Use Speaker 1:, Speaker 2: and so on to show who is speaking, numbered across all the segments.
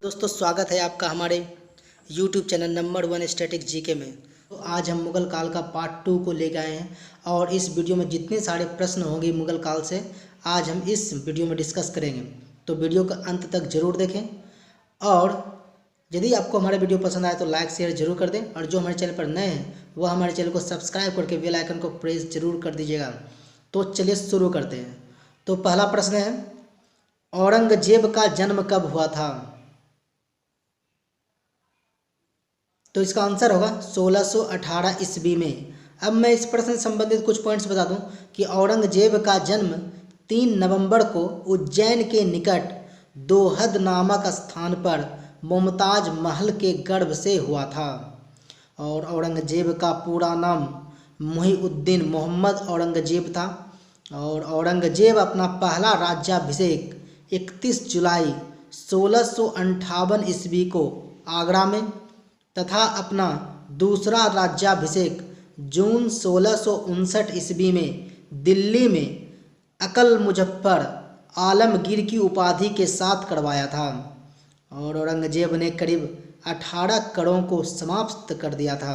Speaker 1: दोस्तों स्वागत है आपका हमारे YouTube channel number 1 static GK में। तो आज हम मुगल काल का पार्ट 2 को लेकर आए हैं और इस वीडियो में जितने सारे प्रश्न होंगे मुगल काल से आज हम इस वीडियो में डिस्कस करेंगे। तो वीडियो का अंत तक ज़रूर देखें और यदि आपको हमारा वीडियो पसंद आए तो लाइक शेयर जरूर कर दें और जो हमारे चैनल पर नए हैं वह हमारे चैनल को सब्सक्राइब करके बेल आइकन को प्रेस जरूर कर दीजिएगा। तो चलिए शुरू करते हैं। तो पहला प्रश्न है, औरंगजेब का जन्म कब हुआ था? तो इसका आंसर होगा 1618 ईस्वी में। अब मैं इस प्रश्न से संबंधित कुछ पॉइंट्स बता दूं कि औरंगजेब का जन्म 3 नवंबर को उज्जैन के निकट दोहद नामक स्थान पर मुमताज महल के गर्भ से हुआ था। और औरंगजेब का पूरा नाम मुहीउद्दीन मोहम्मद औरंगजेब था। और औरंगजेब अपना पहला राज्याभिषेक 31 जुलाई 1658 ईस्वी को आगरा में तथा अपना दूसरा राज्याभिषेक जून 1659 ईस्वी में दिल्ली में अकल मुजफ्फर आलमगीर की उपाधि के साथ करवाया था। और औरंगजेब ने करीब 18 करों को समाप्त कर दिया था।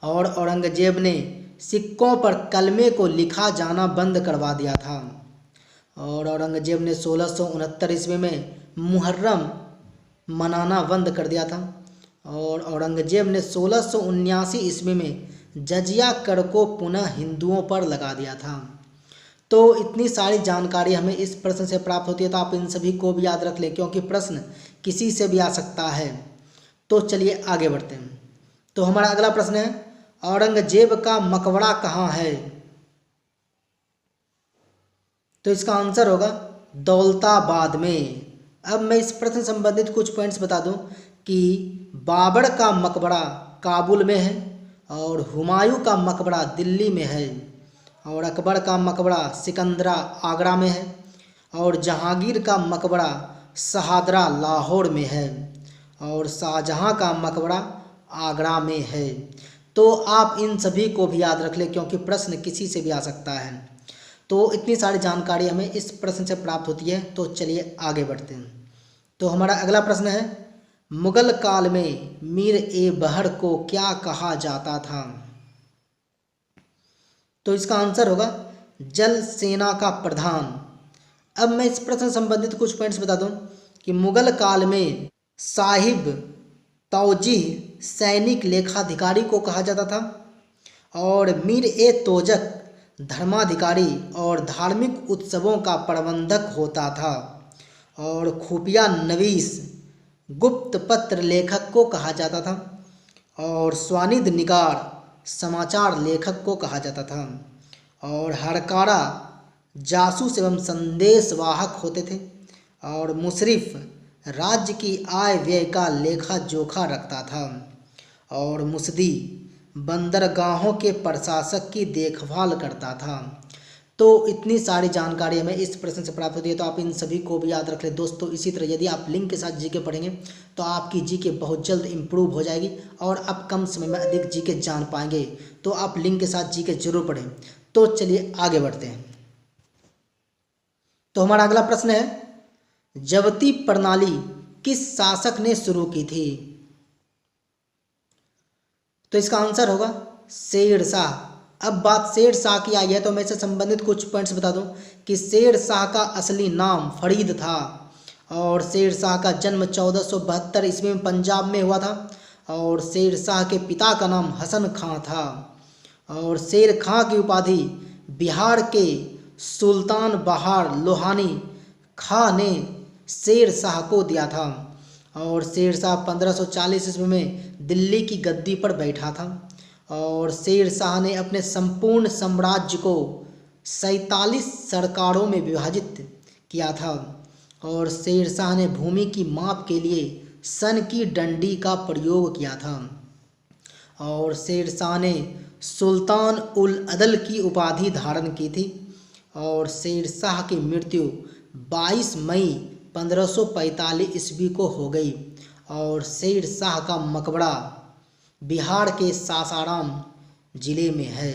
Speaker 1: और औरंगजेब ने सिक्कों पर कलमे को लिखा जाना बंद करवा दिया था। और औरंगजेब ने 1669 ईस्वी में मुहर्रम मनाना बंद कर दिया था। और औरंगजेब ने 1679 ईस्वी में जजिया कर को पुनः हिंदुओं पर लगा दिया था। तो इतनी सारी जानकारी हमें इस प्रश्न से प्राप्त होती है, तो आप इन सभी को भी याद रख लें क्योंकि प्रश्न किसी से भी आ सकता है। तो चलिए आगे बढ़ते हैं। तो हमारा अगला प्रश्न है, औरंगजेब का मकबरा कहाँ है? तो इसका आंसर होगा दौलताबाद में। अब मैं इस प्रश्न से संबंधित कुछ पॉइंट्स बता दूं कि बाबर का मकबरा काबुल में है और हुमायूं का मकबरा दिल्ली में है और अकबर का मकबरा सिकंदरा आगरा में है और जहांगीर का मकबरा शहादरा लाहौर में है और शाहजहां का मकबरा आगरा में है। तो आप इन सभी को भी याद रख लें क्योंकि प्रश्न किसी से भी आ सकता है। तो इतनी सारी जानकारी हमें इस प्रश्न से प्राप्त होती है। तो चलिए आगे बढ़ते हैं। तो हमारा अगला प्रश्न है, मुगल काल में मीर ए बहर को क्या कहा जाता था? तो इसका आंसर होगा जल सेना का प्रधान। अब मैं इस प्रश्न से संबंधित कुछ पॉइंट्स बता दूं कि मुगल काल में साहिब तौजीह सैनिक लेखाधिकारी को कहा जाता था और मीर ए तोजक धर्माधिकारी और धार्मिक उत्सवों का प्रबंधक होता था और खुफिया नवीस गुप्त पत्र लेखक को कहा जाता था और स्वानिद निगार समाचार लेखक को कहा जाता था और हरकारा जासूस एवं संदेश वाहक होते थे और मुशरिफ राज्य की आय व्यय का लेखा जोखा रखता था और मुसदी बंदरगाहों के प्रशासक की देखभाल करता था। तो इतनी सारी जानकारी हमें इस प्रश्न से प्राप्त होती है, तो आप इन सभी को भी याद रख लें दोस्तों। इसी तरह यदि आप लिंक के साथ जीके पढ़ेंगे तो आपकी जीके बहुत जल्द इम्प्रूव हो जाएगी और आप कम समय में अधिक जीके जान पाएंगे। तो आप लिंक के साथ जीके जरूर पढ़ें। तो चलिए आगे बढ़ते हैं। तो हमारा अगला प्रश्न है, जबती प्रणाली किस शासक ने शुरू की थी? तो इसका आंसर होगा शेर शाह। अब बात शेर शाह की आई है तो मैं इससे संबंधित कुछ पॉइंट्स बता दूं कि शेर शाह का असली नाम फरीद था और शेर शाह का जन्म 1472 ईस्वी में पंजाब में हुआ था और शेर शाह के पिता का नाम हसन खां था और शेर खां की उपाधि बिहार के सुल्तान बहार लोहानी खां ने शेर शाह को दिया था और शेर शाह 1540 ईस्वी में दिल्ली की गद्दी पर बैठा था और शेर शाह ने अपने संपूर्ण साम्राज्य को 47 सरकारों में विभाजित किया था और शेर शाह ने भूमि की माप के लिए सन की डंडी का प्रयोग किया था और शेर शाह ने सुल्तान उल अदल की उपाधि धारण की थी और शेर शाह की मृत्यु 22 मई 1545 ईस्वी को हो गई और शेर शाह का मकबरा बिहार के सासाराम जिले में है।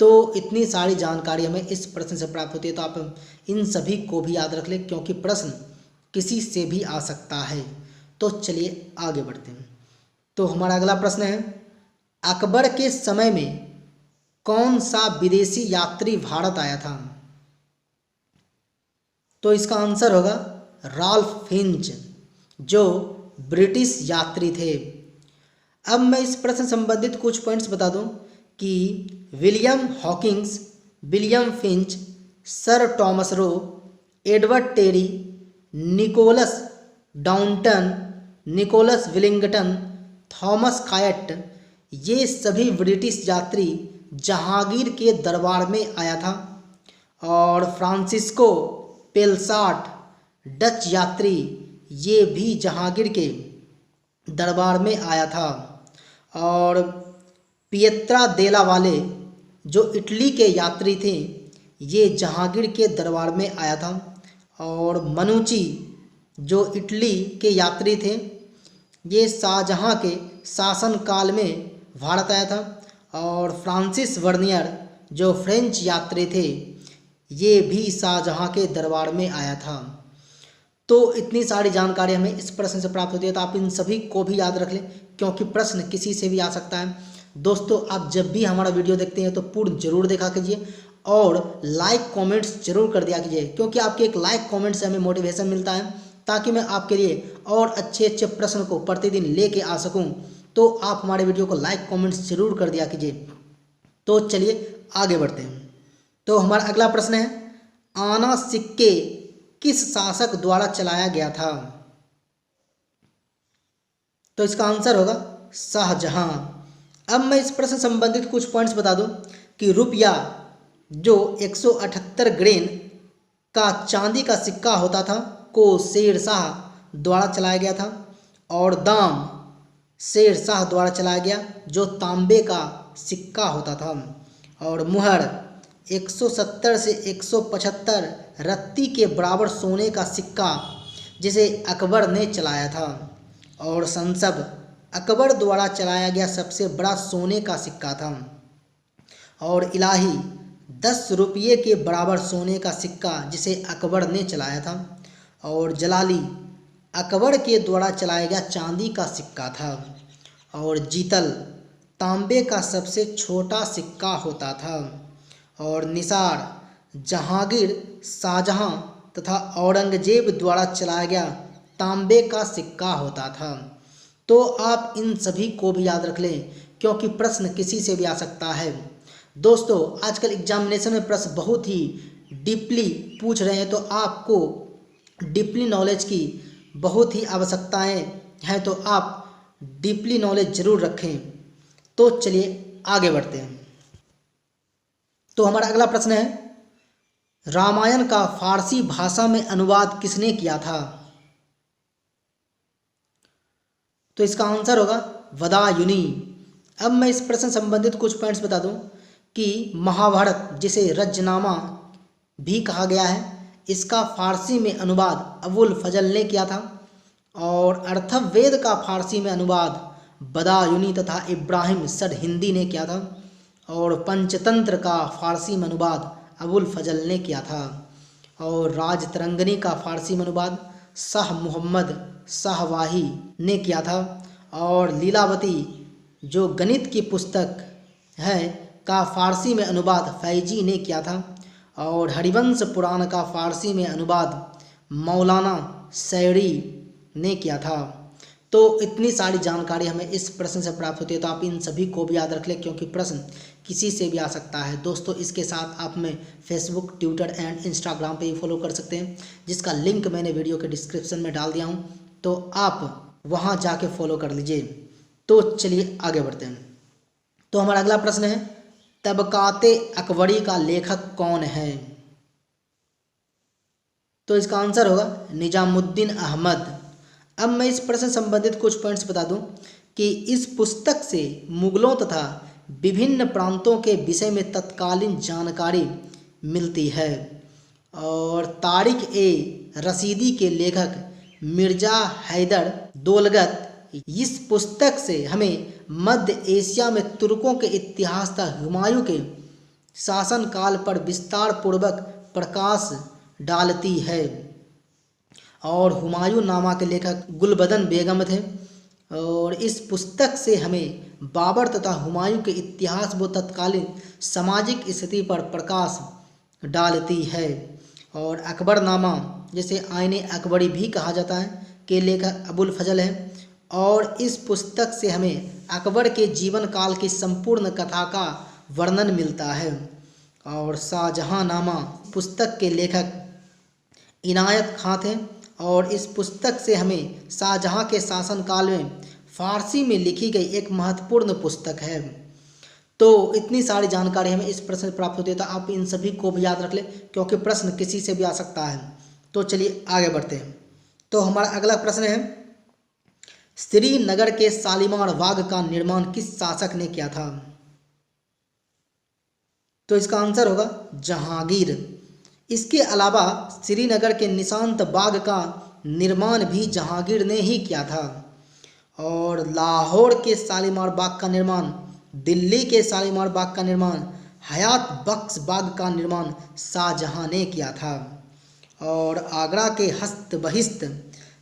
Speaker 1: तो इतनी सारी जानकारी हमें इस प्रश्न से प्राप्त होती है, तो आप इन सभी को भी याद रख लें क्योंकि प्रश्न किसी से भी आ सकता है। तो चलिए आगे बढ़ते हैं। तो हमारा अगला प्रश्न है, अकबर के समय में कौन सा विदेशी यात्री भारत आया था? तो इसका आंसर होगा राल्फ फिंच, जो ब्रिटिश यात्री थे। अब मैं इस प्रश्न संबंधित कुछ पॉइंट्स बता दूं कि William Hawkins, William Finch, sir Thomas Roe, Edward Terry, Nicholas Downton, Nicholas Withington, Thomas Coryat, ये सभी ब्रिटिश यात्री जहांगीर के दरबार में आया था। और फ्रांसिस्को पेलसाट, डच यात्री, ये भी जहांगीर के दरबार में आया था। और पिएत्रा देला वाले, जो इटली के यात्री थे, ये जहांगीर के दरबार में आया था। और मनुची, जो इटली के यात्री थे, ये शाहजहां के शासनकाल में भारत आया था। और फ्रांसिस वर्नियर, जो फ्रेंच यात्री थे, ये भी शाहजहां के दरबार में आया था। तो इतनी सारी जानकारी हमें इस प्रश्न से प्राप्त होती है, तो आप इन सभी को भी याद रख लें, क्योंकि प्रश्न किसी से भी आ सकता है। दोस्तों, आप जब भी हमारा वीडियो देखते हैं तो पूर्ण जरूर देखा कीजिए और लाइक कमेंट्स जरूर कर दिया कीजिए, क्योंकि आपके एक लाइक कमेंट से हमें मोटिवेशन मिलता है, ताकि मैं आपके लिए और अच्छे अच्छे प्रश्न को प्रतिदिन लेके आ सकूं। तो आप हमारे वीडियो को लाइक कमेंट्स जरूर कर दिया कीजिए। तो चलिए आगे बढ़ते हैं। तो हमारा अगला प्रश्न है, आना सिक्के किस शासक द्वारा चलाया गया था? तो इसका आंसर होगा शाहजहां। अब मैं इस प्रश्न संबंधित कुछ पॉइंट्स बता दूं कि रुपया, जो 178 ग्रेन का चांदी का सिक्का होता था, को शेर शाह द्वारा चलाया गया था। और दाम शेर शाह द्वारा चलाया गया, जो तांबे का सिक्का होता था। और मुहर 170 से 175 रत्ती के बराबर सोने का सिक्का, जिसे अकबर ने चलाया था। और संसब अकबर द्वारा चलाया गया सबसे बड़ा सोने का सिक्का था। और इलाही 10 रुपये के बराबर सोने का सिक्का, जिसे अकबर ने चलाया था। और जलाली अकबर के द्वारा चलाया गया चांदी का सिक्का था। और जीतल तांबे का सबसे छोटा सिक्का होता था। और निसार जहांगीर, शाहजहां तथा औरंगजेब द्वारा चलाया गया तांबे का सिक्का होता था। तो आप इन सभी को भी याद रख लें, क्योंकि प्रश्न किसी से भी आ सकता है। दोस्तों, आजकल एग्जामिनेशन में प्रश्न बहुत ही डीपली पूछ रहे हैं, तो आपको डीपली नॉलेज की बहुत ही आवश्यकताएं हैं, तो आप डीपली नॉलेज जरूर रखें। तो चलिए आगे बढ़ते हैं। तो हमारा अगला प्रश्न है, रामायण का फारसी भाषा में अनुवाद किसने किया था? तो इसका आंसर होगा बदायूनी। अब मैं इस प्रश्न संबंधित कुछ पॉइंट्स बता दूं कि महाभारत, जिसे रजनामा भी कहा गया है, इसका फारसी में अनुवाद अबुल फजल ने किया था। और अर्थववेद का फारसी में अनुवाद बदायूनी तथा इब्राहिम सरहिंदी ने किया था। और पंचतंत्र का फारसी में अनुवाद अबुल फजल ने किया था। और राजतरंगिणी का फारसी में अनुवाद शाह मोहम्मद शाहवाही ने किया था। और लीलावती, जो गणित की पुस्तक है, का फारसी में अनुवाद फैजी ने किया था। और हरिवंश पुराण का फारसी में अनुवाद मौलाना शैरी ने किया था। तो इतनी सारी जानकारी हमें इस प्रश्न से प्राप्त होती है, तो आप इन सभी को भी याद रख लें, क्योंकि प्रश्न किसी से भी आ सकता है। दोस्तों, इसके साथ आप हमें फेसबुक, ट्विटर एंड इंस्टाग्राम पे भी फॉलो कर सकते हैं, जिसका लिंक मैंने वीडियो के डिस्क्रिप्शन में डाल दिया हूँ, तो आप वहाँ जाके फॉलो कर लीजिए। तो चलिए आगे बढ़ते हैं। तो हमारा अगला प्रश्न है, तबकाते अकबरी का लेखक कौन है? तो इसका आंसर होगा निजामुद्दीन अहमद। अब मैं इस प्रश्न संबंधित कुछ पॉइंट्स बता दूं कि इस पुस्तक से मुगलों तथा विभिन्न प्रांतों के विषय में तत्कालीन जानकारी मिलती है। और तारिक ए रशीदी के लेखक मिर्जा हैदर दोलगत, इस पुस्तक से हमें मध्य एशिया में तुर्कों के इतिहास तथा हुमायूं के शासनकाल पर विस्तार पूर्वक प्रकाश डालती है। और हुमायूं नामा के लेखक गुलबदन बेगम थे। और इस पुस्तक से हमें बाबर तथा हुमायूं के इतिहास व तत्कालीन सामाजिक स्थिति पर प्रकाश डालती है। और अकबरनामा, जिसे आईने अकबरी भी कहा जाता है, के लेखक अबुल फजल है। और इस पुस्तक से हमें अकबर के जीवन काल की संपूर्ण कथा का वर्णन मिलता है। और शाहजहां नामा पुस्तक के लेखक इनायत खां थे। और इस पुस्तक से हमें शाहजहां के शासनकाल में फारसी में लिखी गई एक महत्वपूर्ण पुस्तक है। तो इतनी सारी जानकारी हमें इस प्रश्न से प्राप्त होती है, तो आप इन सभी को भी याद रख लें, क्योंकि प्रश्न किसी से भी आ सकता है। तो चलिए आगे बढ़ते हैं। तो हमारा अगला प्रश्न है, श्रीनगर के शालीमार बाग का निर्माण किस शासक ने किया था? तो इसका आंसर होगा जहांगीर। इसके अलावा श्रीनगर के निशांत बाग का निर्माण भी जहांगीर ने ही किया था। और लाहौर के शालीमार बाग का निर्माण, दिल्ली के शालीमार बाग का निर्माण, हयात बख्श बाग का निर्माण शाहजहां ने किया था। और आगरा के हस्त बहिस्त,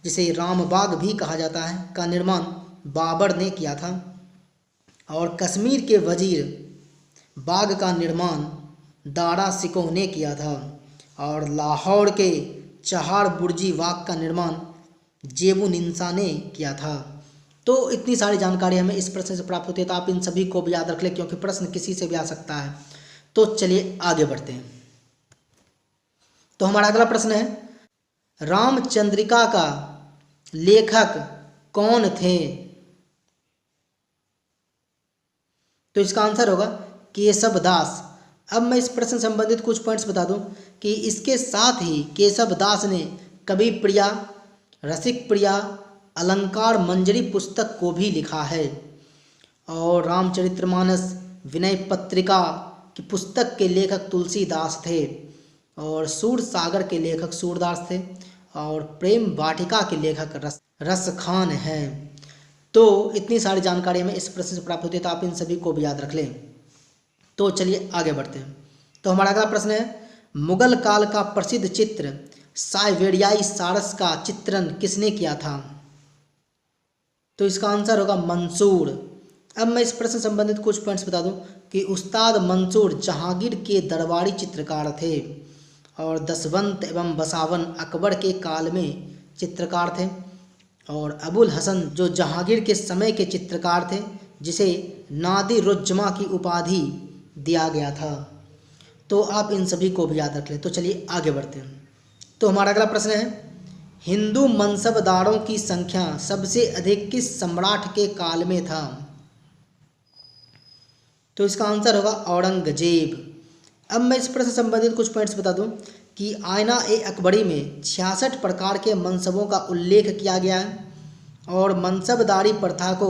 Speaker 1: जिसे रामबाग भी कहा जाता है, का निर्माण बाबर ने किया था। और कश्मीर के वजीर बाग का निर्माण दारा शिकोह ने किया था। और लाहौर के चहार बुर्जी बाग का निर्माण जेबू निंसा ने किया था। तो इतनी सारी जानकारी हमें इस प्रश्न से प्राप्त होती है, तो आप इन सभी को भी याद रख लें, क्योंकि प्रश्न किसी से भी आ सकता है। तो चलिए आगे बढ़ते हैं। तो हमारा अगला प्रश्न है, रामचंद्रिका का लेखक कौन थे? तो इसका आंसर होगा केशव दास। अब मैं इस प्रश्न से संबंधित कुछ पॉइंट्स बता दूं कि इसके साथ ही केशव दास ने कवि प्रिया, रसिक प्रिया, अलंकार मंजरी पुस्तक को भी लिखा है। और रामचरितमानस, विनय पत्रिका की पुस्तक के लेखक तुलसीदास थे। और सूर सागर के लेखक सूरदास थे। और प्रेम वाटिका के लेखक रसखान हैं। तो इतनी सारी जानकारी हमें इस प्रश्न से प्राप्त होती है, तो आप इन सभी को भी याद रख लें। तो चलिए आगे बढ़ते हैं। तो हमारा अगला प्रश्न है, मुगल काल का प्रसिद्ध चित्र साइवेरियाई सारस का चित्रण किसने किया था? तो इसका आंसर होगा मंसूर। अब मैं इस प्रश्न से संबंधित कुछ पॉइंट्स बता दूं कि उस्ताद मंसूर जहांगीर के दरबारी चित्रकार थे। और दसवंत एवं बसावन अकबर के काल में चित्रकार थे। और अबुल हसन जो जहांगीर के समय के चित्रकार थे, जिसे नादिरुज्जमा की उपाधि दिया गया था। तो आप इन सभी को भी याद रख लें। तो चलिए आगे बढ़ते हैं। तो हमारा अगला प्रश्न है, हिंदू मनसबदारों की संख्या सबसे अधिक किस सम्राट के काल में था? तो इसका आंसर होगा औरंगजेब। अब मैं इस प्रश्न से संबंधित कुछ पॉइंट्स बता दूं कि आईना ए अकबरी में 66 प्रकार के मनसबों का उल्लेख किया गया है। और मनसबदारी प्रथा को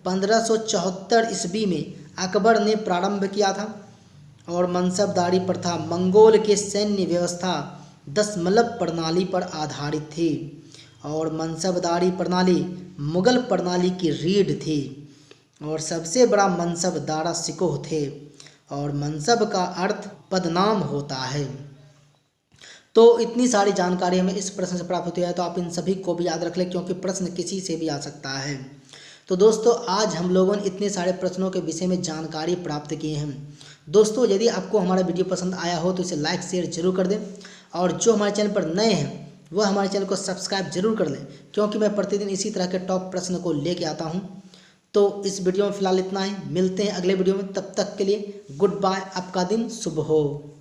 Speaker 1: 1574 ईस्वी में अकबर ने प्रारंभ किया था। और मनसबदारी प्रथा मंगोल के सैन्य व्यवस्था दशमलव प्रणाली पर आधारित थी। और मनसबदारी प्रणाली मुगल प्रणाली की रीढ़ थी। और सबसे बड़ा मनसब दारा शिकोह थे। और मनसब का अर्थ पदनाम होता है। तो इतनी सारी जानकारी हमें इस प्रश्न से प्राप्त होती है, तो आप इन सभी को भी याद रख लें, क्योंकि प्रश्न किसी से भी आ सकता है। तो दोस्तों, आज हम लोगों ने इतने सारे प्रश्नों के विषय में जानकारी प्राप्त की है। दोस्तों, यदि आपको हमारा वीडियो पसंद आया हो तो इसे लाइक शेयर जरूर कर दें। और जो हमारे चैनल पर नए हैं वह हमारे चैनल को सब्सक्राइब जरूर कर लें, क्योंकि मैं प्रतिदिन इसी तरह के टॉप प्रश्न को लेके आता हूँ। तो इस वीडियो में फ़िलहाल इतना ही, मिलते हैं अगले वीडियो में। तब तक के लिए गुड बाय, आपका दिन शुभ हो।